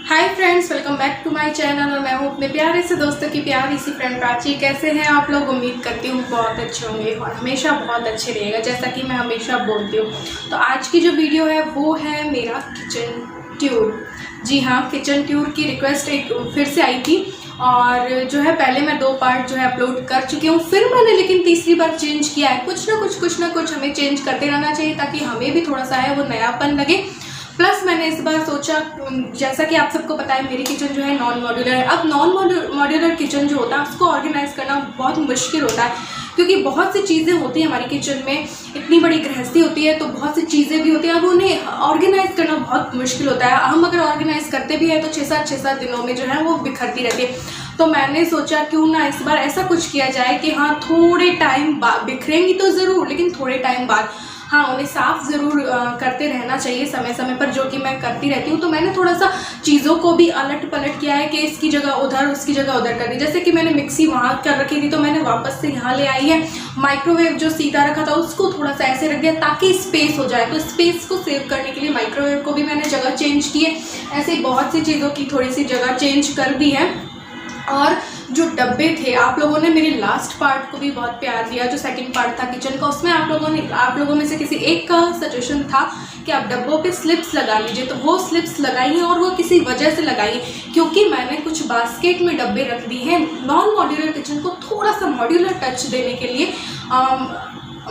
Hi friends, welcome back to my channel. और मैं हूँ अपने प्यारे से दोस्तों की प्यारी सी फ्रेंड प्राची। कैसे हैं आप लोग? उम्मीद करती हूँ बहुत अच्छे होंगे और हमेशा बहुत अच्छे रहिएगा, जैसा कि मैं हमेशा बोलती हूँ। तो आज की जो वीडियो है वो है मेरा किचन टूर। जी हाँ, किचन टूर की रिक्वेस्ट एक फिर से आई थी और जो है पहले मैं 2 पार्ट जो है अपलोड कर चुकी हूँ, फिर मैंने लेकिन तीसरी बार चेंज किया है। कुछ ना कुछ हमें चेंज करते रहना चाहिए ताकि हमें भी थोड़ा सा है वो नयापन लगे। प्लस मैंने इस बार सोचा, जैसा कि आप सबको पता है मेरी किचन जो है नॉन मॉड्यूलर है। अब नॉन मॉड्यूलर किचन जो होता है उसको ऑर्गेनाइज करना बहुत मुश्किल होता है, क्योंकि बहुत सी चीज़ें होती हैं हमारी किचन में। इतनी बड़ी गृहस्थी होती है तो बहुत सी चीज़ें भी होती हैं, अब उन्हें ऑर्गेनाइज करना बहुत मुश्किल होता है। हम अगर ऑर्गेनाइज करते भी हैं तो 6-7 दिनों में जो है वो बिखरती रहती है। तो मैंने सोचा क्यों ना इस बार ऐसा कुछ किया जाए कि हाँ, थोड़े टाइम बाद बिखरेंगी तो ज़रूर, लेकिन थोड़े टाइम बाद हाँ उन्हें साफ़ ज़रूर करते रहना चाहिए समय समय पर, जो कि मैं करती रहती हूँ। तो मैंने थोड़ा सा चीज़ों को भी अलट पलट किया है कि इसकी जगह उधर, उसकी जगह उधर कर दी। जैसे कि मैंने मिक्सी वहाँ कर रखी थी तो मैंने वापस से यहाँ ले आई है। माइक्रोवेव जो सीधा रखा था उसको थोड़ा सा ऐसे रख दिया ताकि स्पेस हो जाए। तो स्पेस को सेव करने के लिए माइक्रोवेव को भी मैंने जगह चेंज की है। ऐसे बहुत सी चीज़ों की थोड़ी सी जगह चेंज कर दी है। और जो डब्बे थे, आप लोगों ने मेरे लास्ट पार्ट को भी बहुत प्यार दिया, जो सेकंड पार्ट था किचन का, उसमें आप लोगों में से किसी एक का सजेशन था कि आप डब्बों पे स्लिप्स लगा लीजिए। तो वो स्लिप्स लगाई हैं और वो किसी वजह से लगाई, क्योंकि मैंने कुछ बास्केट में डब्बे रख दिए हैं। नॉन मॉड्यूलर किचन को थोड़ा सा मॉड्यूलर टच देने के लिए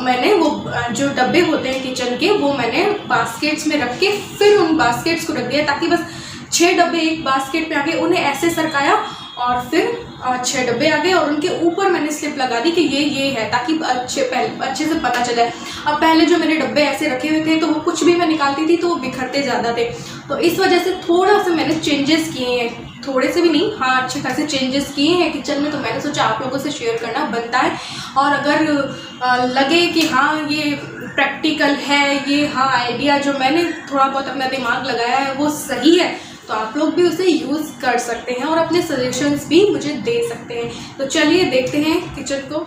मैंने वो जो डब्बे होते हैं किचन के वो मैंने बास्केट्स में रख के फिर उन बास्केट्स को रख दिया, ताकि बस 6 डब्बे एक बास्केट में आ गए, उन्हें ऐसे सरकाया और फिर 6 डब्बे आ गए और उनके ऊपर मैंने स्लिप लगा दी कि ये है, ताकि अच्छे से पता चल जाए। अब पहले जो मेरे डब्बे ऐसे रखे हुए थे तो वो कुछ भी मैं निकालती थी तो वो बिखरते ज़्यादा थे। तो इस वजह से थोड़ा सा मैंने चेंजेस किए हैं, थोड़े से भी नहीं, हाँ अच्छे खासे चेंजेस किए हैं किचन में। तो मैंने सोचा आप लोगों से शेयर करना बनता है, और अगर लगे कि हाँ ये प्रैक्टिकल है, ये हाँ आइडिया जो मैंने थोड़ा बहुत अपना दिमाग लगाया है वो सही है, तो आप लोग भी उसे यूज़ कर सकते हैं और अपने सजेशंस भी मुझे दे सकते हैं। तो चलिए देखते हैं किचन को।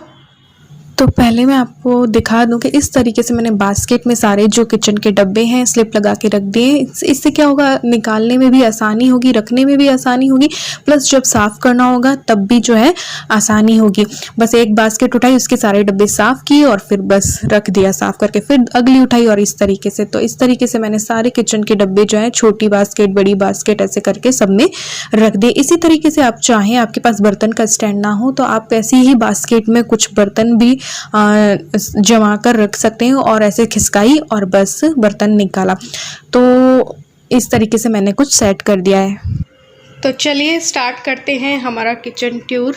तो पहले मैं आपको दिखा दूं कि इस तरीके से मैंने बास्केट में सारे जो किचन के डब्बे हैं स्लिप लगा के रख दिए। इससे क्या होगा, निकालने में भी आसानी होगी, रखने में भी आसानी होगी, प्लस जब साफ़ करना होगा तब भी जो है आसानी होगी। बस एक बास्केट उठाई, उसके सारे डब्बे साफ़ किए और फिर बस रख दिया साफ़ करके, फिर अगली उठाई और इस तरीके से। तो इस तरीके से मैंने सारे किचन के डब्बे जो है, छोटी बास्केट बड़ी बास्केट ऐसे करके सब में रख दिए। इसी तरीके से आप चाहें, आपके पास बर्तन का स्टैंड ना हो तो आप ऐसी ही बास्केट में कुछ बर्तन भी जमा कर रख सकते हैं और ऐसे खिसकाई और बस बर्तन निकाला। तो इस तरीके से मैंने कुछ सेट कर दिया है। तो चलिए स्टार्ट करते हैं हमारा किचन टूर।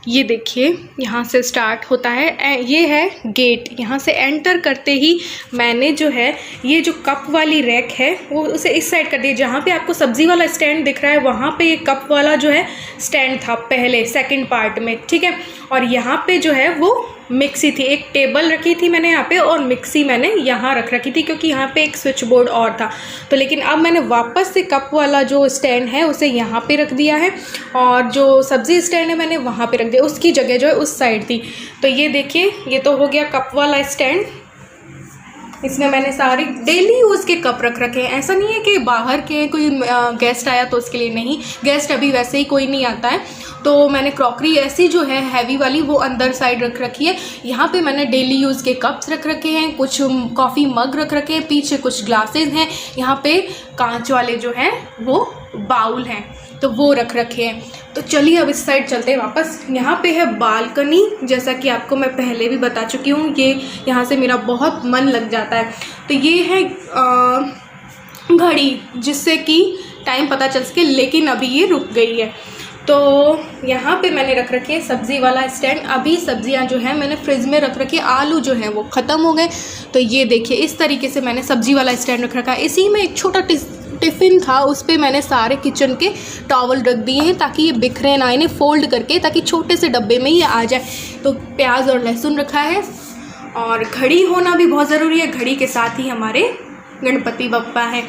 ये देखिए यहाँ से स्टार्ट होता है, ये है गेट। यहाँ से एंटर करते ही मैंने जो है ये जो कप वाली रैक है वो उसे इस साइड कर दिया। जहाँ पे आपको सब्ज़ी वाला स्टैंड दिख रहा है वहाँ पे ये कप वाला जो है स्टैंड था पहले सेकंड पार्ट में, ठीक है। और यहाँ पे जो है वो मिक्सी थी, एक टेबल रखी थी मैंने यहाँ पे और मिक्सी मैंने यहाँ रख रखी थी, क्योंकि यहाँ पे एक स्विच बोर्ड और था। तो लेकिन अब मैंने वापस से कप वाला जो स्टैंड है उसे यहाँ पे रख दिया है, और जो सब्ज़ी स्टैंड है मैंने वहाँ पे रख दिया, उसकी जगह जो है उस साइड थी। तो ये देखिए, ये तो हो गया कप वाला स्टैंड। इसमें मैंने सारे डेली यूज़ के कप रख रखे हैं। ऐसा नहीं है कि बाहर के कोई गेस्ट आया तो उसके लिए नहीं, गेस्ट अभी वैसे ही कोई नहीं आता है। तो मैंने क्रॉकरी ऐसी जो है हैवी वाली वो अंदर साइड रख रखी है। यहाँ पे मैंने डेली यूज़ के कप्स रख रखे हैं, कुछ कॉफ़ी मग रख रखे हैं, पीछे कुछ ग्लासेस हैं, यहाँ पे कांच वाले जो हैं वो बाउल हैं तो वो रख रखे हैं। तो चलिए अब इस साइड चलते हैं वापस। यहाँ पे है बालकनी, जैसा कि आपको मैं पहले भी बता चुकी हूँ, ये यहाँ से मेरा बहुत मन लग जाता है। तो ये है घड़ी, जिससे कि टाइम पता चल सके, लेकिन अभी ये रुक गई है। तो यहाँ पे मैंने रख रखी है सब्ज़ी वाला स्टैंड। अभी सब्जियाँ जो है मैंने फ्रिज में रख रखी है, आलू जो है वो ख़त्म हो गए। तो ये देखिए इस तरीके से मैंने सब्ज़ी वाला स्टैंड रख रखा है। इसी में एक छोटा टिफ़िन था, उस पर मैंने सारे किचन के टॉवल रख दिए हैं ताकि ये बिखरे ना, इन्हें फोल्ड करके, ताकि छोटे से डब्बे में ही आ जाए। तो प्याज और लहसुन रखा है, और घड़ी होना भी बहुत ज़रूरी है। घड़ी के साथ ही हमारे गणपति बप्पा है।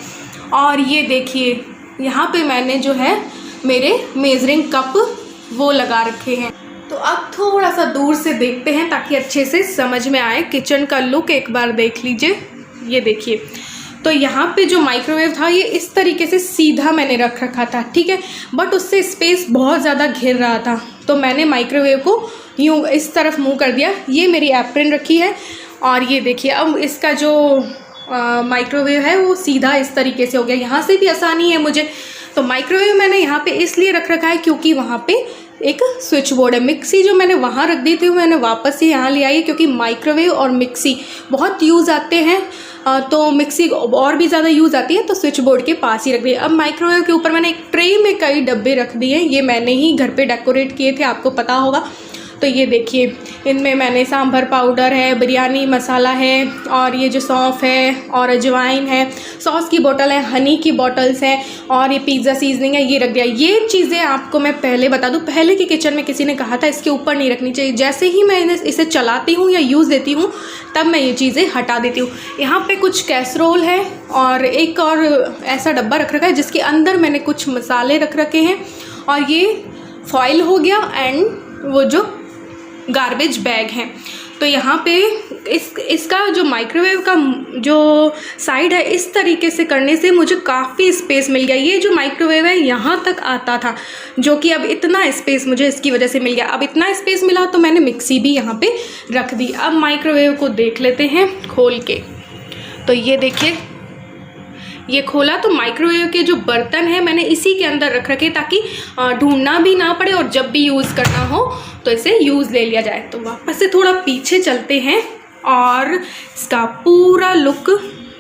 और ये देखिए यहाँ पे मैंने जो है मेरे मेजरिंग कप वो लगा रखे हैं। तो अब थोड़ा सा दूर से देखते हैं ताकि अच्छे से समझ में आए। किचन का लुक एक बार देख लीजिए, ये देखिए तो यहाँ पे जो माइक्रोवेव था ये इस तरीके से सीधा मैंने रख रखा था, ठीक है, बट उससे स्पेस बहुत ज़्यादा घिर रहा था, तो मैंने माइक्रोवेव को यूँ इस तरफ मूव कर दिया। ये मेरी एप्रन रखी है और ये देखिए अब इसका जो माइक्रोवेव है वो सीधा इस तरीके से हो गया। यहाँ से भी आसानी है मुझे, तो माइक्रोवेव मैंने यहाँ पे इसलिए रख रखा है क्योंकि वहाँ पे एक स्विच बोर्ड है। मिक्सी जो मैंने वहाँ रख दी थी मैंने वापस से यहाँ ले आई, क्योंकि माइक्रोवेव और मिक्सी बहुत यूज़ आते हैं, तो मिक्सी और भी ज़्यादा यूज़ आती है, तो स्विच बोर्ड के पास ही रख दी। अब माइक्रोवेव के ऊपर मैंने एक ट्रे में कई डब्बे रख दिए, ये मैंने ही घर पे डेकोरेट किए थे, आपको पता होगा। तो ये देखिए इनमें मैंने सांभर पाउडर है, बिरयानी मसाला है, और ये जो सौंफ है और अजवाइन है, सॉस की बोतल है, हनी की बॉटल्स हैं, और ये पिज़्ज़ा सीजनिंग है, ये रख दिया। ये चीज़ें आपको मैं पहले बता दूं, पहले के किचन में किसी ने कहा था इसके ऊपर नहीं रखनी चाहिए। जैसे ही मैं इसे चलाती हूँ या यूज़ देती हूँ तब मैं ये चीज़ें हटा देती हूँ। यहाँ पे कुछ कैसरोल है और एक और ऐसा डब्बा रख रखा है जिसके अंदर मैंने कुछ मसाले रख रखे हैं, और ये फॉइल हो गया एंड वो जो गार्बेज बैग हैं। तो यहाँ पे इसका जो माइक्रोवेव का जो साइड है इस तरीके से करने से मुझे काफ़ी स्पेस मिल गया। ये जो माइक्रोवेव है यहाँ तक आता था, जो कि अब इतना स्पेस मुझे इसकी वजह से मिल गया। अब इतना स्पेस मिला तो मैंने मिक्सी भी यहाँ पे रख दी। अब माइक्रोवेव को देख लेते हैं खोल के। तो ये देखिए ये खोला तो माइक्रोवेव के जो बर्तन है मैंने इसी के अंदर रख रखे ताकि ढूंढना भी ना पड़े और जब भी यूज़ करना हो तो इसे यूज़ ले लिया जाए। तो वापस से थोड़ा पीछे चलते हैं और इसका पूरा लुक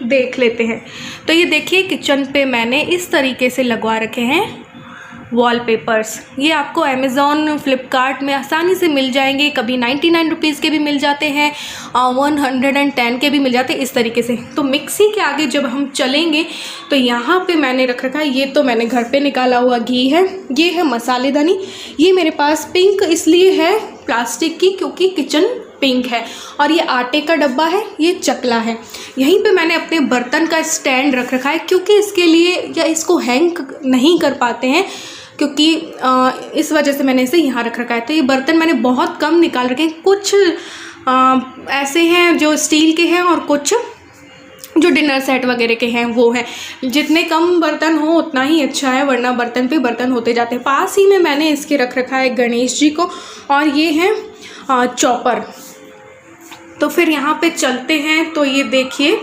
देख लेते हैं। तो ये देखिए किचन पे मैंने इस तरीके से लगवा रखे हैं वॉलपेपर्स। ये आपको अमेज़ॉन फ्लिपकार्ट में आसानी से मिल जाएंगे, कभी 99 रुपीज़ के भी मिल जाते हैं, 110 के भी मिल जाते हैं इस तरीके से। तो मिक्सी के आगे जब हम चलेंगे तो यहाँ पे मैंने रख रखा है, ये तो मैंने घर पे निकाला हुआ घी है, ये है मसालेदानी। ये मेरे पास पिंक इसलिए है प्लास्टिक की क्योंकि किचन पिंक है, और ये आटे का डब्बा है, ये चकला है। यहीं पे मैंने अपने बर्तन का स्टैंड रख रखा है क्योंकि इसके लिए या इसको हैंग नहीं कर पाते हैं, क्योंकि इस वजह से मैंने इसे यहाँ रख रखा है। तो ये बर्तन मैंने बहुत कम निकाल रखे हैं, कुछ ऐसे हैं जो स्टील के हैं और कुछ जो डिनर सेट वगैरह के हैं वो हैं। जितने कम बर्तन हो उतना ही अच्छा है, वरना बर्तन पे बर्तन होते जाते हैं। पास ही में मैंने इसके रख रखा है गणेश जी को, और ये हैं चॉपर। तो फिर यहाँ पे चलते हैं। तो ये देखिए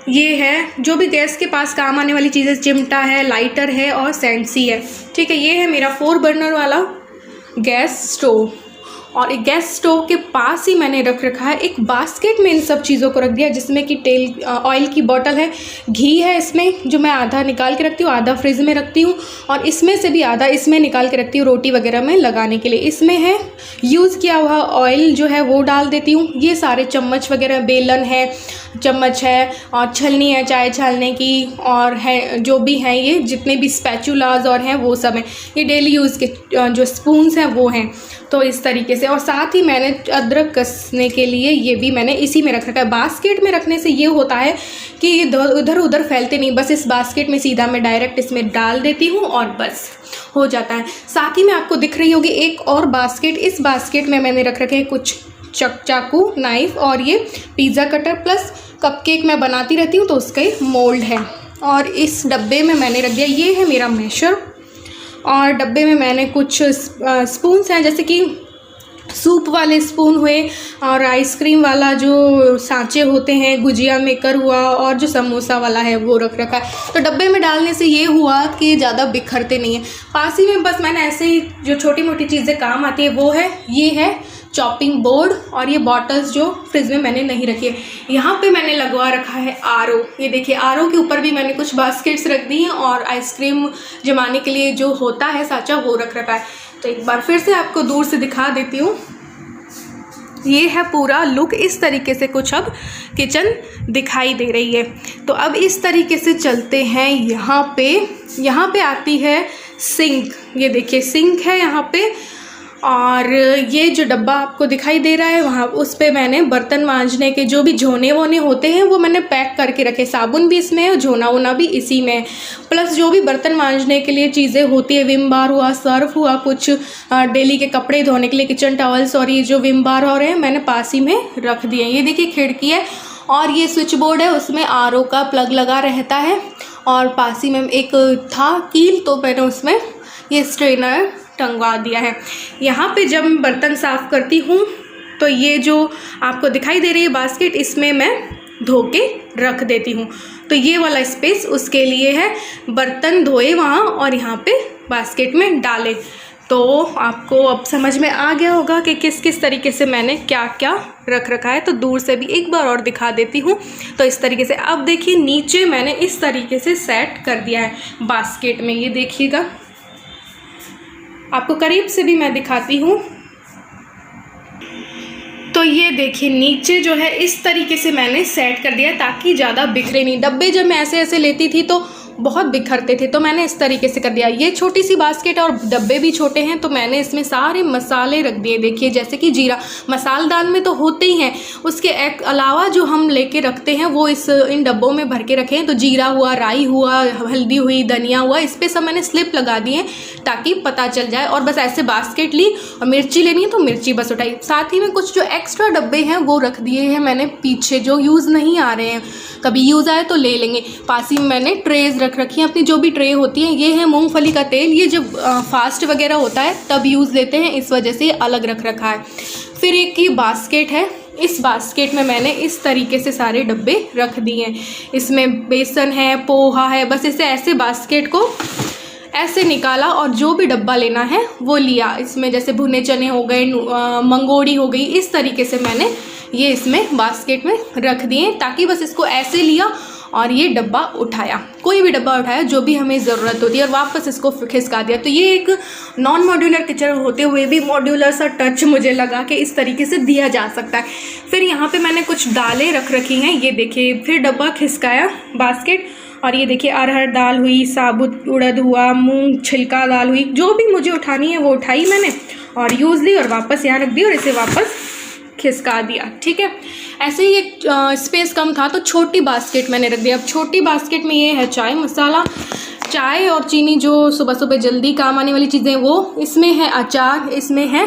ये है जो भी गैस के पास काम आने वाली चीज़ें, चिमटा है, लाइटर है और सेंसी है, ठीक है। ये है मेरा 4 बर्नर वाला गैस स्टोव, और एक गैस स्टोव के पास ही मैंने रख रखा है एक बास्केट में इन सब चीज़ों को रख दिया, जिसमें कि ऑयल की बोतल है, घी है इसमें जो मैं आधा निकाल के रखती हूँ, आधा फ्रिज में रखती हूँ, और इसमें से भी आधा इसमें निकाल के रखती हूँ रोटी वगैरह में लगाने के लिए। इसमें है यूज़ किया हुआ ऑयल जो है वो डाल देती हूँ। ये सारे चम्मच वगैरह, बेलन है, चम्मच है और छलनी है चाय छालने की, और है जो भी हैं ये जितने भी स्पैचुलाज और हैं वो सब हैं। ये डेली यूज़ के जो स्पून्स हैं वो हैं। तो इस तरीके से, और साथ ही मैंने अदरक कसने के लिए ये भी मैंने इसी में रख रखा है। बास्केट में रखने से ये होता है कि इधर उधर फैलते नहीं, बस इस बास्केट में सीधा मैं डायरेक्ट इसमें डाल देती हूँ और बस हो जाता है। साथ ही में आपको दिख रही होगी एक और बास्केट, इस बास्केट में मैंने रख रखे हैं कुछ चाकू, नाइफ़, और ये पिज़्ज़ा कटर प्लस कपकेक मैं बनाती रहती हूँ तो उसका एक मोल्ड है। और इस डब्बे में मैंने रख दिया, ये है मेरा मेशर, और डब्बे में मैंने कुछ स्पून्स हैं, जैसे कि सूप वाले स्पून हुए, और आइसक्रीम वाला जो सांचे होते हैं, गुजिया मेकर हुआ, और जो समोसा वाला है वो रख रखा है। तो डब्बे में डालने से ये हुआ कि ज़्यादा बिखरते नहीं हैं। पास ही में बस मैंने ऐसे ही जो छोटी मोटी चीज़ें काम आती है वो है, ये है चॉपिंग बोर्ड, और ये बॉटल्स जो फ्रिज में मैंने नहीं रखी है। यहाँ पे मैंने लगवा रखा है आरओ। ये देखिए आरओ के ऊपर भी मैंने कुछ बास्केट्स रख दी हैं, और आइसक्रीम जमाने के लिए जो होता है सांचा वो रख रखा है। तो एक बार फिर से आपको दूर से दिखा देती हूँ। ये है पूरा लुक, इस तरीके से कुछ अब किचन दिखाई दे रही है। तो अब इस तरीके से चलते हैं। यहाँ पे आती है सिंक। ये देखिए सिंक है यहाँ पे, और ये जो डब्बा आपको दिखाई दे रहा है वहाँ उस पे मैंने बर्तन मांजने के जो भी झोने वोने होते हैं वो मैंने पैक करके रखे। साबुन भी इसमें है और झोना वोना भी इसी में है, प्लस जो भी बर्तन मांजने के लिए चीज़ें होती है, विम बार हुआ, सर्फ हुआ, कुछ डेली के कपड़े धोने के लिए किचन टॉवल्स, और ये जो विम बार हो रहे हैं मैंने पास ही में रख दिए। ये देखिए खिड़की है, और ये स्विच बोर्ड है, उसमें आरओ का प्लग लगा रहता है। और पास ही में एक था कील, तो मैंने उसमें ये स्ट्रेनर टंगवा दिया है। यहाँ पे जब मैं बर्तन साफ़ करती हूँ तो ये जो आपको दिखाई दे रही है बास्केट, इसमें मैं धो के रख देती हूँ। तो ये वाला स्पेस उसके लिए है, बर्तन धोए वहाँ और यहाँ पे बास्केट में डाले। तो आपको अब समझ में आ गया होगा कि किस किस तरीके से मैंने क्या क्या रख रखा है। तो दूर से भी एक बार और दिखा देती हूँ। तो इस तरीके से अब देखिए नीचे मैंने इस तरीके से सेट कर दिया है बास्केट में। ये देखिएगा, आपको करीब से भी मैं दिखाती हूँ। तो ये देखिए नीचे जो है इस तरीके से मैंने सेट कर दिया ताकि ज़्यादा बिखरे नहीं। डब्बे जब मैं ऐसे ऐसे लेती थी तो बहुत बिखरते थे, तो मैंने इस तरीके से कर दिया। ये छोटी सी बास्केट और डब्बे भी छोटे हैं, तो मैंने इसमें सारे मसाले रख दिए। देखिए जैसे कि जीरा, मसाल दाल में तो होते ही हैं, उसके अलावा जो हम लेके रखते हैं वो इन डब्बों में भर के रखे हैं। तो जीरा हुआ, राई हुआ, हल्दी हुई, धनिया हुआ, इस पर सब मैंने स्लिप लगा दिए ताकि पता चल जाए। और बस ऐसे बास्केट ली और मिर्ची लेनी है तो मिर्ची बस उठाई। साथ ही में कुछ जो एक्स्ट्रा डब्बे हैं वो रख दिए हैं मैंने पीछे, जो यूज़ नहीं आ रहे हैं, कभी यूज़ आए तो ले लेंगे। पास ही में मैंने ट्रेज रख रखी है अपनी, जो भी ट्रे होती है। ये है मूंगफली का तेल, ये जब फास्ट वगैरह होता है तब यूज़ लेते हैं, इस वजह से अलग रख रखा है। फिर एक ये बास्केट है, इस बास्केट में मैंने इस तरीके से सारे डब्बे रख दिए हैं। इसमें बेसन है, पोहा है, बस इसे ऐसे बास्केट को ऐसे निकाला और जो भी डब्बा लेना है वो लिया। इसमें जैसे भुने चने हो गए, मंगोड़ी हो गई, इस तरीके से मैंने ये इसमें बास्केट में रख दिए ताकि बस इसको ऐसे लिया और ये डब्बा उठाया, कोई भी डब्बा उठाया जो भी हमें ज़रूरत होती है, और वापस इसको खिसका दिया। तो ये एक नॉन मॉड्यूलर किचन होते हुए भी मॉड्यूलर सा टच मुझे लगा कि इस तरीके से दिया जा सकता है। फिर यहाँ पे मैंने कुछ दालें रख रखी हैं, ये देखिए। फिर डब्बा खिसकाया बास्केट, और ये देखिए अरहर दाल हुई, साबुत उड़द हुआ, मूंग छिलका दाल हुई, जो भी मुझे उठानी है वो उठाई मैंने और यूज़ ली और वापस यहाँ रख दी और इसे वापस खिसका दिया। ठीक है, ऐसे ही एक स्पेस कम था तो छोटी बास्केट मैंने रख दिया। अब छोटी बास्केट में ये है चाय मसाला, चाय और चीनी, जो सुबह सुबह जल्दी काम आने वाली चीज़ें वो। इसमें है अचार, इसमें है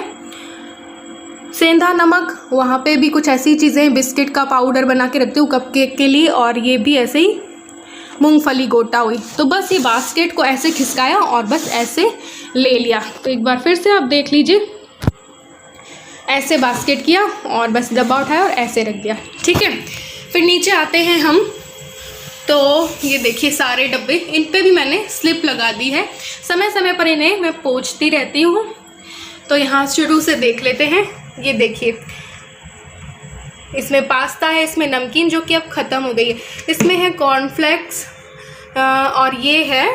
सेंधा नमक, वहाँ पे भी कुछ ऐसी चीज़ें, बिस्किट का पाउडर बना के रखती हूँ कप केक के लिए, और ये भी ऐसे ही मूंगफली गोटा हुई। तो बस ये बास्केट को ऐसे खिसकाया और बस ऐसे ले लिया। तो एक बार फिर से आप देख लीजिए, ऐसे बास्केट किया और बस डब्बा उठाया और ऐसे रख दिया। ठीक है, फिर नीचे आते हैं हम। तो ये देखिए सारे डब्बे, इन पे भी मैंने स्लिप लगा दी है। समय समय पर इन्हें मैं पोंछती रहती हूँ। तो यहाँ शुरू से देख लेते हैं। ये देखिए इसमें पास्ता है, इसमें नमकीन जो कि अब ख़त्म हो गई है, इसमें है कॉर्नफ्लेक्स, और ये है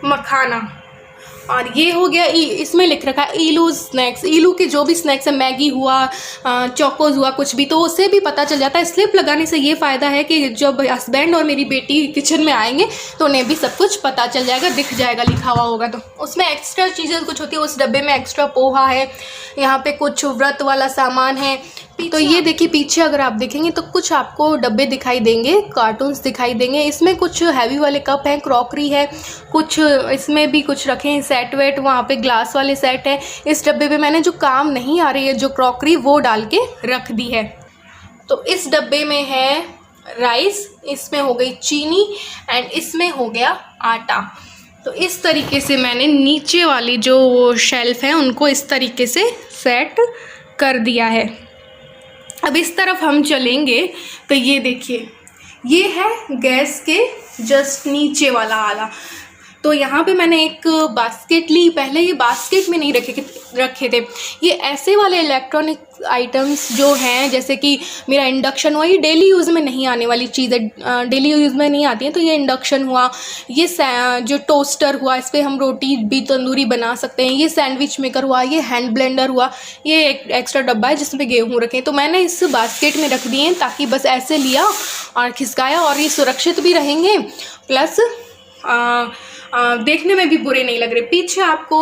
मखाना, और ये हो गया इसमें लिख रखा है ईलू स्नैक्स। ईलू के जो भी स्नैक्स है, मैगी हुआ, चोकोज हुआ, कुछ भी, तो उससे भी पता चल जाता है। स्लिप लगाने से ये फ़ायदा है कि जब हस्बैंड और मेरी बेटी किचन में आएंगे तो उन्हें भी सब कुछ पता चल जाएगा, दिख जाएगा लिखा हुआ होगा। तो उसमें एक्स्ट्रा चीज़ें कुछ होती है, उस डब्बे में एक्स्ट्रा पोहा है, यहाँ पे कुछ व्रत वाला सामान है। तो ये देखिए पीछे अगर आप देखेंगे तो कुछ आपको डब्बे दिखाई देंगे, कार्टून्स दिखाई देंगे। इसमें कुछ हैवी वाले कप हैं, क्रॉकरी है, कुछ इसमें भी कुछ रखे हैं, सेट वेट, वहाँ पे ग्लास वाले सेट है। इस डब्बे पे मैंने जो काम नहीं आ रही है जो क्रॉकरी, वो डाल के रख दी है। तो इस डब्बे में है राइस, इसमें हो गई चीनी, एंड इसमें हो गया आटा। तो इस तरीके से मैंने नीचे वाली जो वो शेल्फ है उनको इस तरीके से सेट कर दिया है। अब इस तरफ हम चलेंगे तो ये देखिए, ये है गैस के जस्ट नीचे वाला आला। तो यहाँ पे मैंने एक बास्केट ली। पहले ये बास्केट में नहीं रखे थे, ये ऐसे वाले इलेक्ट्रॉनिक आइटम्स जो हैं, जैसे कि मेरा इंडक्शन हुआ, ये डेली यूज़ में नहीं आने वाली चीज़ें, डेली यूज़ में नहीं आती हैं। तो ये इंडक्शन हुआ, ये जो टोस्टर हुआ, इस पर हम रोटी भी तंदूरी बना सकते हैं, ये सैंडविच मेकर हुआ, ये हैंड ब्लेंडर हुआ, ये एक एक्स्ट्रा डब्बा है जिसमें गेहूँ रखे। तो मैंने इस बास्केट में रख दिए हैं ताकि बस ऐसे लिया और खिसकाया, और ये सुरक्षित भी रहेंगे, प्लस देखने में भी बुरे नहीं लग रहे। पीछे आपको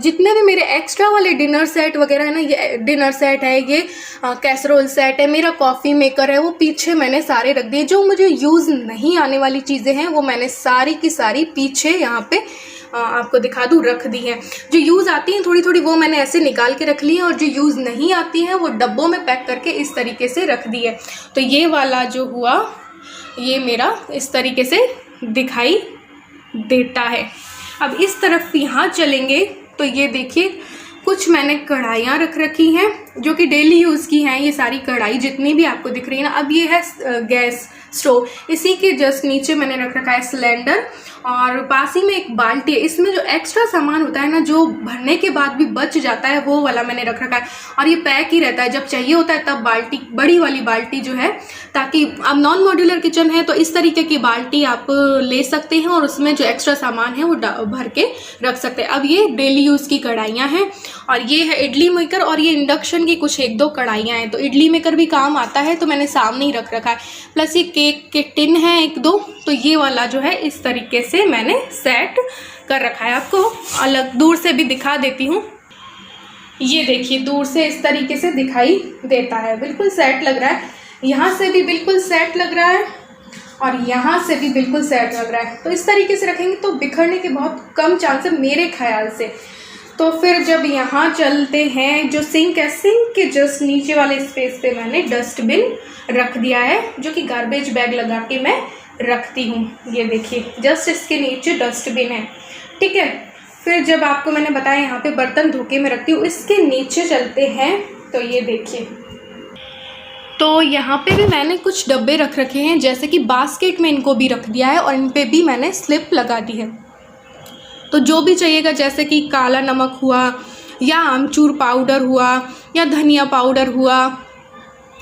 जितने भी मेरे एक्स्ट्रा वाले डिनर सेट वगैरह है ना, ये डिनर सेट है, ये कैसरोल सेट है, मेरा कॉफ़ी मेकर है, वो पीछे मैंने सारे रख दिए। जो मुझे यूज़ नहीं आने वाली चीज़ें हैं वो मैंने सारी की सारी पीछे यहाँ पे आपको दिखा दूँ रख दी हैं। जो यूज़ आती हैं थोड़ी थोड़ी वो मैंने ऐसे निकाल के रख ली है, और जो यूज़ नहीं आती हैं वो डब्बों में पैक करके इस तरीके से रख दी है। तो ये वाला जो हुआ ये मेरा इस तरीके से दिखाई देता है। अब इस तरफ यहाँ चलेंगे तो ये देखिए कुछ मैंने कढ़ाइयाँ रख रखी हैं जो कि डेली यूज़ की हैं। ये सारी कढ़ाई जितनी भी आपको दिख रही है ना, अब ये है गैस स्टोव, इसी के जस्ट नीचे मैंने रख रखा है सिलेंडर, और पास ही में एक बाल्टी है। इसमें जो एक्स्ट्रा सामान होता है ना, जो भरने के बाद भी बच जाता है, वो वाला मैंने रख रखा है, और ये पैक ही रहता है। जब चाहिए होता है तब बाल्टी, बड़ी वाली बाल्टी जो है, ताकि अब नॉन मॉड्यूलर किचन है तो इस तरीके की बाल्टी आप ले सकते हैं और उसमें जो एक्स्ट्रा सामान है वो भर के रख सकते हैं। अब ये डेली यूज़ की कढ़ाइयाँ हैं, और ये है इडली मेकर, और ये इंडक्शन की कुछ 1-2 कढ़ाइयाँ हैं। तो इडली मेकर भी काम आता है तो मैंने सामने ही रख रखा है। प्लस ये केक के टिन है 1-2, तो ये वाला जो है इस तरीके से मैंने सेट कर रखा है। आपको अलग दूर से भी दिखा देती हूँ। ये देखिए दूर से इस तरीके से दिखाई देता है, बिल्कुल सेट लग रहा है। यहाँ से भी बिल्कुल सेट लग रहा है और यहाँ से भी बिल्कुल सेट लग रहा है। तो इस तरीके से रखेंगे तो बिखरने के बहुत कम चांस है मेरे ख्याल से। तो फिर जब यहाँ चलते हैं, जो सिंक है, सिंक के जस्ट नीचे वाले स्पेस पे मैंने डस्टबिन रख दिया है, जो कि गार्बेज बैग लगा के मैं रखती हूँ। ये देखिए जस्ट इसके नीचे डस्टबिन है, ठीक है। फिर जब आपको मैंने बताया यहाँ पे बर्तन धोके में रखती हूँ, इसके नीचे चलते हैं तो ये देखिए, तो यहाँ पे भी मैंने कुछ डब्बे रख रखे हैं, जैसे कि बास्केट में इनको भी रख दिया है और इन पे भी मैंने स्लिप लगा दी है। तो जो भी चाहिएगा, जैसे कि काला नमक हुआ या आमचूर पाउडर हुआ या धनिया पाउडर हुआ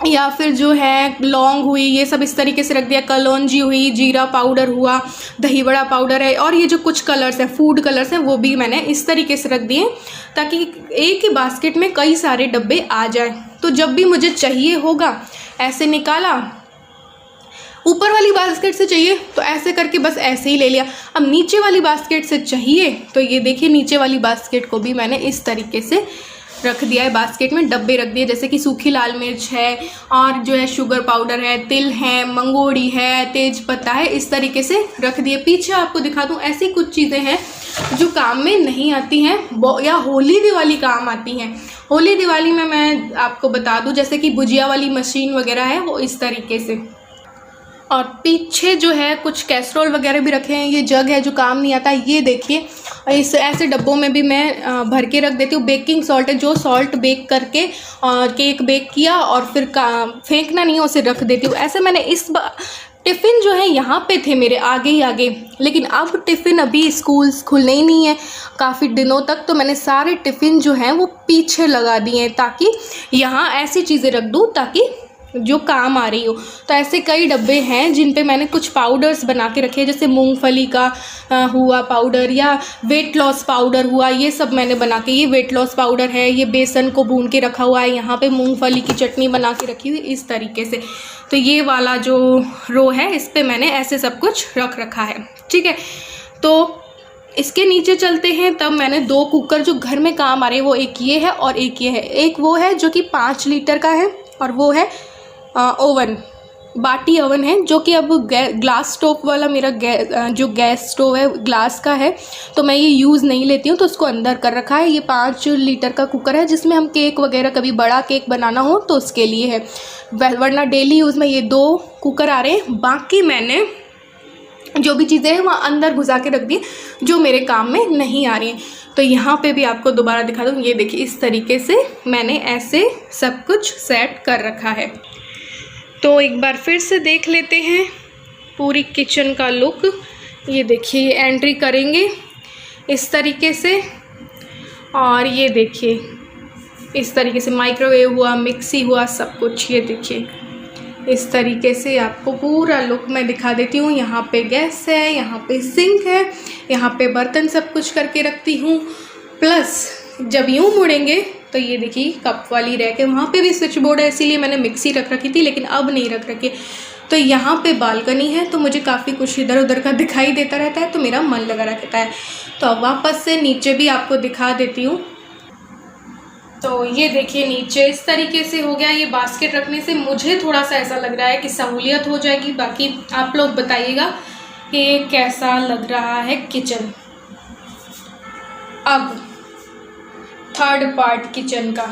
या फिर जो है लौंग हुई, ये सब इस तरीके से रख दिया। कलौंजी हुई, जीरा पाउडर हुआ, दही बड़ा पाउडर है, और ये जो कुछ कलर्स हैं, फूड कलर्स हैं, वो भी मैंने इस तरीके से रख दिए ताकि एक ही बास्केट में कई सारे डब्बे आ जाए। तो जब भी मुझे चाहिए होगा ऐसे निकाला, ऊपर वाली बास्केट से चाहिए तो ऐसे करके बस ऐसे ही ले लिया। अब नीचे वाली बास्केट से चाहिए तो ये देखिए नीचे वाली बास्केट को भी मैंने इस तरीके से रख दिया है। बास्केट में डब्बे रख दिए, जैसे कि सूखी लाल मिर्च है, और जो है शुगर पाउडर है, तिल है, मंगोड़ी है, तेज पत्ता है, इस तरीके से रख दिए। पीछे आपको दिखा दूँ, ऐसी कुछ चीज़ें हैं जो काम में नहीं आती हैं या होली दिवाली काम आती हैं। होली दिवाली में मैं आपको बता दूँ, जैसे कि भुजिया वाली मशीन वगैरह है, वो इस तरीके से। और पीछे जो है कुछ कैसरोल वगैरह भी रखे हैं। ये जग है जो काम नहीं आता, ये देखिए। इस ऐसे डब्बों में भी मैं भर के रख देती हूँ। बेकिंग सॉल्ट है, जो सॉल्ट बेक करके केक बेक किया और फिर फेंकना नहीं है, उसे रख देती हूँ। ऐसे मैंने टिफ़िन जो है यहाँ पे थे मेरे आगे ही आगे, लेकिन अब टिफ़िन अभी स्कूल्स खुलने ही नहीं है काफ़ी दिनों तक, तो मैंने सारे टिफ़िन जो हैं वो पीछे लगा दिए हैं ताकि यहाँ ऐसी चीज़ें रख दूँ ताकि जो काम आ रही हो। तो ऐसे कई डब्बे हैं जिन पे मैंने कुछ पाउडर्स बना के रखे हैं, जैसे मूंगफली का हुआ पाउडर या वेट लॉस पाउडर हुआ, ये सब मैंने बना के, ये वेट लॉस पाउडर है, ये बेसन को भून के रखा हुआ है, यहाँ पे मूंगफली की चटनी बना के रखी हुई इस तरीके से। तो ये वाला जो रो है इस पर मैंने ऐसे सब कुछ रख रखा है, ठीक है। तो इसके नीचे चलते हैं, तब मैंने 2 कुकर जो घर में काम आ रहे हैं वो एक ये है और एक ये है। एक वो है जो कि 5 लीटर का है, और वो है ओवन, बाटी ओवन है, जो कि अब ग्लास स्टोव वाला मेरा जो गैस स्टोव है ग्लास का है, तो मैं ये यूज़ नहीं लेती हूँ, तो उसको अंदर कर रखा है। ये 5 लीटर का कुकर है, जिसमें हम केक वगैरह कभी बड़ा केक बनाना हो तो उसके लिए है, वरना डेली यूज़ में ये 2 कुकर आ रहे हैं। बाकी मैंने जो भी चीज़ें हैं वहाँ अंदर घुसा के रख दी जो मेरे काम में नहीं आ रही हैं। तो यहाँ पे भी आपको दोबारा दिखा दूँ, ये देखिए इस तरीके से मैंने ऐसे सब कुछ सेट कर रखा है। तो एक बार फिर से देख लेते हैं पूरी किचन का लुक। ये देखिए एंट्री करेंगे इस तरीके से, और ये देखिए इस तरीके से माइक्रोवेव हुआ, मिक्सी हुआ, सब कुछ ये देखिए इस तरीके से आपको पूरा लुक मैं दिखा देती हूँ। यहाँ पे गैस है, यहाँ पे सिंक है, यहाँ पे बर्तन सब कुछ करके रखती हूँ। प्लस जब यूँ मुड़ेंगे तो ये देखिए कप वाली रैक है, वहाँ पे भी स्विच बोर्ड है, इसीलिए मैंने मिक्सी रख रखी थी, लेकिन अब नहीं रख रखी। तो यहाँ पे बालकनी है, तो मुझे काफ़ी कुछ इधर उधर का दिखाई देता रहता है, तो मेरा मन लगा रहता है। तो अब वापस से नीचे भी आपको दिखा देती हूँ। तो ये देखिए नीचे इस तरीके से हो गया। ये बास्केट रखने से मुझे थोड़ा सा ऐसा लग रहा है कि सहूलियत हो जाएगी। बाकी आप लोग बताइएगा कि कैसा लग रहा है किचन। अब थर्ड पार्ट किचन का।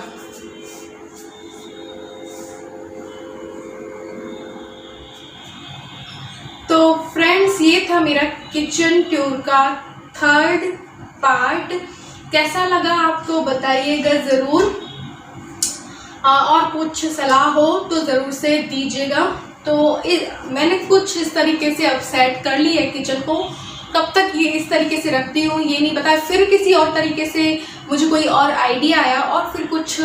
तो फ्रेंड्स ये था मेरा किचन टूर का थर्ड पार्ट। कैसा लगा आपको बताइएगा ज़रूर, और कुछ सलाह हो तो ज़रूर से दीजिएगा। तो मैंने कुछ इस तरीके से अब सेट कर ली है किचन को। कब तक ये इस तरीके से रखती हूँ ये नहीं पता, फिर किसी और तरीके से मुझे कोई और आइडिया आया और फिर कुछ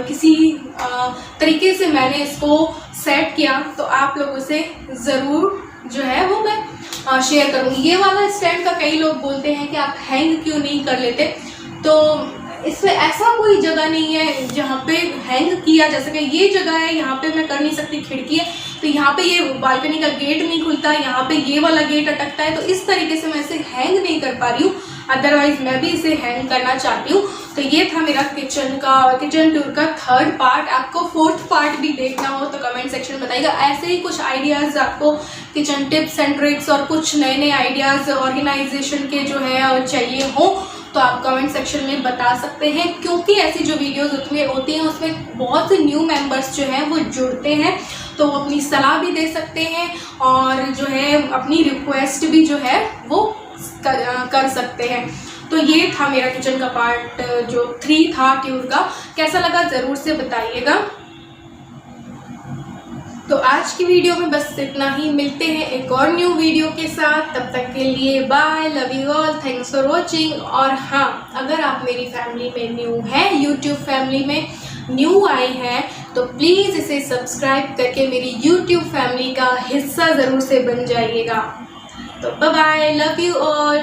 किसी तरीके से मैंने इसको सेट किया, तो आप लोगों से ज़रूर जो है वो मैं शेयर करूँगी। ये वाला स्टैंड का कई लोग बोलते हैं कि आप हैंग क्यों नहीं कर लेते, तो इसमें ऐसा कोई जगह नहीं है जहाँ पे हैंग किया जा सके। ये जगह है, यहाँ पे मैं कर नहीं सकती, खिड़की है तो यहाँ पे ये बालकनी का गेट नहीं खुलता, यहाँ पे ये वाला गेट अटकता है, तो इस तरीके से मैं इसे हैंग नहीं कर पा रही हूँ। अदरवाइज मैं भी इसे हैंग करना चाहती हूँ। तो ये था मेरा किचन टूर का थर्ड पार्ट। आपको फोर्थ पार्ट भी देखना हो तो कमेंट सेक्शन में बताइएगा। ऐसे ही कुछ आइडियाज़ आपको किचन टिप्स एंड ट्रिक्स और कुछ नए नए आइडियाज़ ऑर्गेनाइजेशन के जो है चाहिए हो तो आप कमेंट सेक्शन में बता सकते हैं, क्योंकि ऐसी जो वीडियोस होती हैं उसमें बहुत से न्यू मेंबर्स जो हैं वो जुड़ते हैं, तो वो अपनी सलाह भी दे सकते हैं और जो है अपनी रिक्वेस्ट भी जो है वो कर सकते हैं। तो ये था मेरा किचन का पार्ट जो 3 था टूर का। कैसा लगा ज़रूर से बताइएगा। तो आज की वीडियो में बस इतना ही। मिलते हैं एक और न्यू वीडियो के साथ, तब तक के लिए bye, love you all, thanks for watching. और हाँ, अगर आप मेरी फैमिली में न्यू हैं, यूट्यूब फैमिली में न्यू आए हैं, तो प्लीज़ इसे सब्सक्राइब करके मेरी यूट्यूब फैमिली का हिस्सा ज़रूर से बन जाइएगा। तो bye bye, love you all.